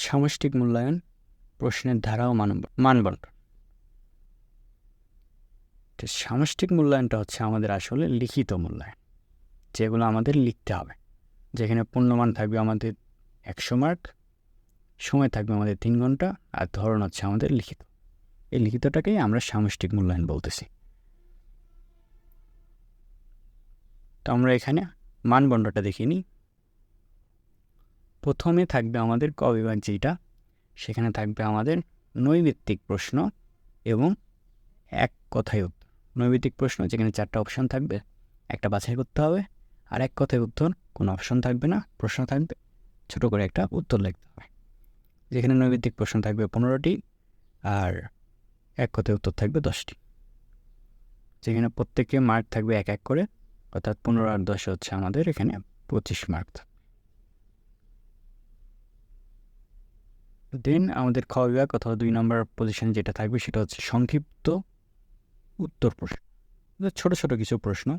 সামষ্টিক মূল্যায়ন, প্রশ্নের ধারা ও মানবণ্টন। তো সামষ্টিক মূল্যায়নটা হচ্ছে আমাদের আসলে লিখিত মূল্যায়ন, যেগুলো আমাদের লিখতে হবে, যেখানে পূর্ণমান থাকবে আমাদের 100 মার্ক, সময় থাকবে আমাদের 3 ঘন্টা, আর ধরন হচ্ছে আমাদের লিখিত। এই লিখিতটাকেই আমরা সামষ্টিক মূল্যায়ন বলতেছি। তো আমরা এখানে মানদণ্ডটা দেখিয়ে নিই। প্রথমে থাকবে আমাদের ক বিভাগ, যেটা সেখানে থাকবে আমাদের নৈর্ব্যক্তিক প্রশ্ন এবং এক কথায় উত্তর। নৈর্ব্যক্তিক প্রশ্ন যেখানে 4টা অপশন থাকবে, একটা বাছাই করতে হবে, আর এক কথায় উত্তর কোনো অপশন থাকবে না, প্রশ্ন থাকবে, ছোট করে একটা উত্তর লিখতে হবে। যেখানে নৈর্ব্যক্তিক প্রশ্ন থাকবে 15টি আর এক কথায় উত্তর থাকবে 10টি। যেখানে প্রত্যেকে মার্ক থাকবে 1 করে, অর্থাৎ 15 আর 10 হচ্ছে আমাদের এখানে 25 মার্ক। দেন আমাদের খ বিভাগ অথবা 2 নম্বর পজিশন যেটা থাকবে সেটা হচ্ছে সংক্ষিপ্ত উত্তর প্রশ্ন। ছোট ছোট কিছু প্রশ্ন,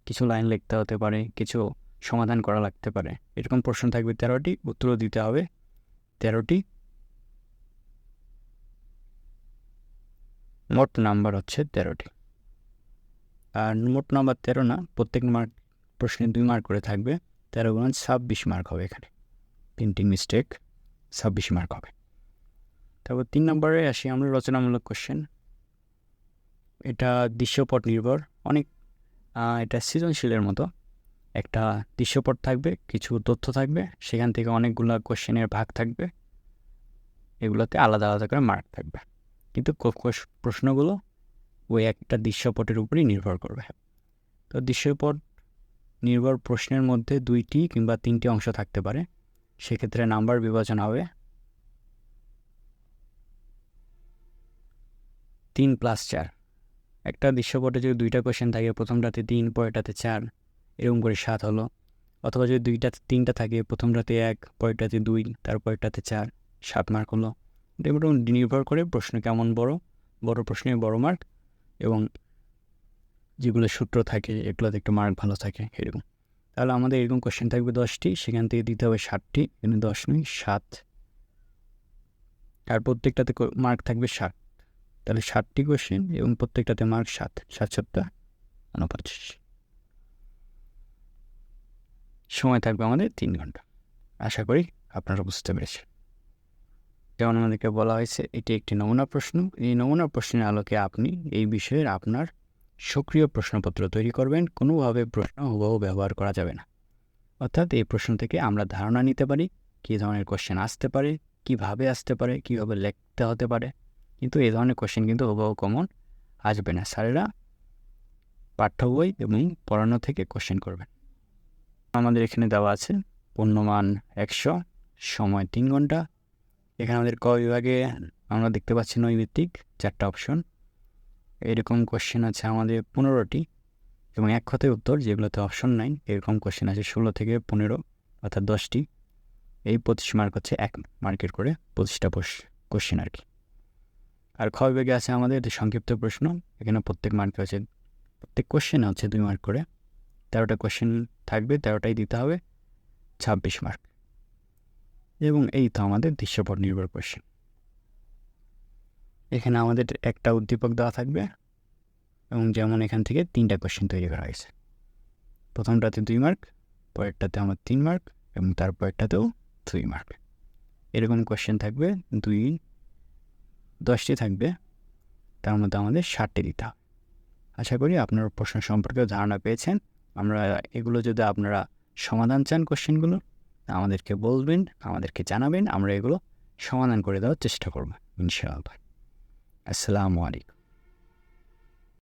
কিছু লাইন লিখতে হতে পারে, কিছু সমাধান করা লাগতে পারে, এরকম প্রশ্ন থাকবে 13টি, উত্তরও দিতে হবে 13টি। মোট নাম্বার হচ্ছে 13টি। আর মোট নাম্বার 13 না, প্রত্যেক প্রশ্নে 2 মার্ক করে থাকবে, 13 গুণ 26 মার্ক হবে। এখানে 3টি মিস্টেক, 26 মার্ক হবে। তারপর 3 নম্বরে আসি আমরা, রচনামূলক কোশ্চেন। এটা দৃশ্যপট নির্ভর, অনেক এটা সৃজনশীলের মতো। একটা দৃশ্যপট থাকবে, কিছু তথ্য থাকবে, সেখান থেকে অনেকগুলো কোশ্চেনের ভাগ থাকবে, এগুলোতে আলাদা আলাদা করে মার্ক থাকবে, কিন্তু প্রশ্নগুলো ওই একটা দৃশ্যপটের উপরই নির্ভর করবে। তো দৃশ্যপট নির্ভর প্রশ্নের মধ্যে 2টি কিংবা 3টি অংশ থাকতে পারে, সেক্ষেত্রে নাম্বার বিভাজন হবে 3+4। একটা দৃশ্যপটে যদি 2টা কোশ্চেন থাকে, প্রথমটাতে 3, পরেরটাতে 4, এরকম করে 7 হলো। অথবা যদি 3টা থাকে, প্রথমটাতে 1, পরেরটাতে 2, তারপরেরটাতে 4, 7 মার্ক হলো। এটা মোটামুটি নির্ভর করে প্রশ্ন কেমন বড় প্রশ্নে বড় মার্ক, এবং যেগুলো সূত্র থাকে এগুলোতে একটু মার্ক ভালো থাকে এরকম। তাহলে আমাদের এরকম কোশ্চেন থাকবে 10টি, সেখান থেকে দিতে হবে 60টি, এখানে 10 নয় 7, আর প্রত্যেকটাতে মার্ক থাকবে 7। তাহলে 60টি কোশ্চেন এবং প্রত্যেকটাতে মার্ক 7, 7 49। সময় থাকবে আমাদের 3 ঘন্টা। আশা করি আপনারা বুঝতে পেরেছেন। যেমন আমাদেরকে বলা হয়েছে এটি একটি নমুনা প্রশ্ন, এই নমুনা প্রশ্নের আলোকে আপনি এই বিষয়ের আপনার সক্রিয় প্রশ্নপত্র তৈরি করবেন। কোনোভাবে প্রশ্ন হুবহু ব্যবহার করা যাবে না, অর্থাৎ এই প্রশ্ন থেকে আমরা ধারণা নিতে পারি কী ধরনের কোশ্চেন আসতে পারে, কীভাবে আসতে পারে, কীভাবে লিখতে হতে পারে, কিন্তু এই ধরনের কোশ্চেন কিন্তু হুবহু কমন আসবে না। স্যারেরা পাঠ্য বই এবং পড়ানো থেকে কোশ্চেন করবেন। আমাদের এখানে দেওয়া আছে পূর্ণমান 100, সময় 3 ঘন্টা। এখানে আমাদের ক বিভাগে আমরা দেখতে পাচ্ছি নৈর্ব্যক্তিক 4টা অপশন, এরকম কোশ্চেন আছে আমাদের 15টি, এবং এক কথায় উত্তর যেগুলোতে অপশন নাই, এরকম কোশ্চেন আছে 16 থেকে 15, অর্থাৎ 10টি। এই 25 মার্ক হচ্ছে 1 মার্কের করে 25টা কোশ্চেন আর কি। আর খ বিভাগে আছে আমাদের সংক্ষিপ্ত প্রশ্ন, এখানে প্রত্যেক কোশ্চেনে হচ্ছে 2 মার্ক করে, 13টা কোশ্চেন থাকবে, 13টাই দিতে হবে, 26 মার্ক। এবং এই তো আমাদের দৃশ্যপট নির্ভর কোশ্চেন। এখানে আমাদের একটা উদ্দীপক দেওয়া থাকবে, এবং যেমন এখান থেকে 3টা কোশ্চেন তৈরি করা হয়েছে। প্রথমটাতে 2 মার্ক, পরেরটাতে আমার 3 মার্ক, এবং তারপরেরটাতেও 2 মার্ক। এরকম কোশ্চেন থাকবে, 10টি থাকবে, তার মধ্যে আমাদের 60টি দিতে হবে। আশা করি আপনার প্রশ্ন সম্পর্কে ধারণা পেয়েছেন। এগুলো যদি আপনারা সমাধান চান কোশ্চেনগুলো, আমাদেরকে বলবেন, আমাদেরকে জানাবেন, আমরা এগুলো সমাধান করে দেওয়ার চেষ্টা করব ইনশাআল্লাহ। আসসালামু আলাইকুম।